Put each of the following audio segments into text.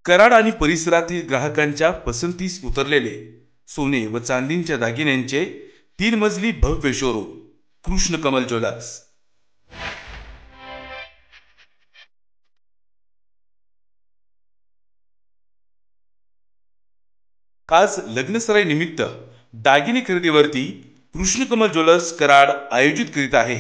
कराड आणि परिसरातील ग्राहकांच्या पसंतीस उतरलेले सोने व चांदीच्या दागिन्यांचे 3 मजली भव्य शोरूम कृष्ण कमल ज्वेलर्स। आज लग्नसराई निमित्त दागिने खरेदीवरती कृष्ण कमल ज्वेलर्स कराड आयोजित करीत आहे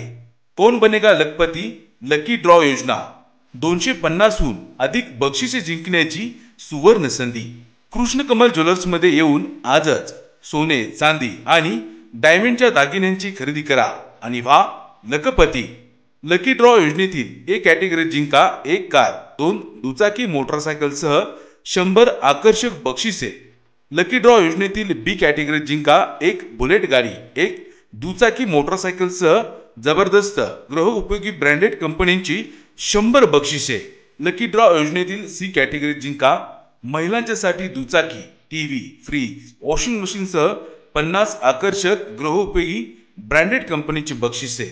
कौन बनेगा लखपती लकी ड्रॉ योजना। 250हून अधिक बक्षिसे जिंकण्याची सुवर्ण संधी। कृष्ण कमल ज्वेलर्स मध्ये येऊन आजच सोने चांदी आणि डायमंडच्या दागिन्यांची खरेदी करा आणि व्हा लखपती। लकी ड्रॉ योजनेतील एक कॅटेगरी जिंका एक कार 2 दुचाकी मोटरसायकलसह 100 आकर्षक बक्षिसे। लकी ड्रॉ योजनेतील बी कॅटेगरी जिंका एक बुलेट गाडी एक दुचाकी मोटरसायकलसह जबरदस्त गृहउपयोगी ब्रँडेड कंपन्यांची 100 बक्षिसे। लकी ड्रॉ योजनेतील सी कॅटेगरी जिंका महिलांच्यासाठी दुचाकी टीव्ही फ्रीज वॉशिंग मशीनसह 50 आकर्षक गृहउपयोगी ब्रँडेड कंपनीची बक्षिसे।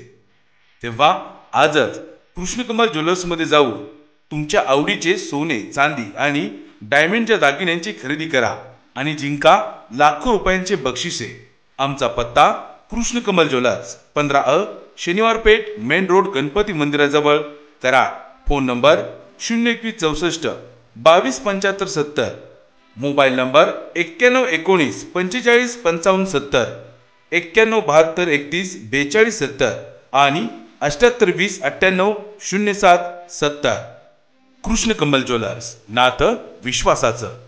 तेव्हा आजच कृष्ण कमल ज्वेलर्स मध्ये जाऊन तुमच्या आवडीचे सोने चांदी आणि डायमंडच्या दागिन्यांची खरेदी करा आणि जिंका लाखो रुपयांचे बक्षिसे। आमचा पत्ता कृष्ण कमल ज्वेलर्स 15 शनिवार पेठ मेन रोड गणपती मंदिराजवळ Karad. Phone number 02164 227570। Mobile number 9119455570 9172314270 आणि 7820980770। कृष्ण कमल ज्वेलर्स नातं विश्वासाचं।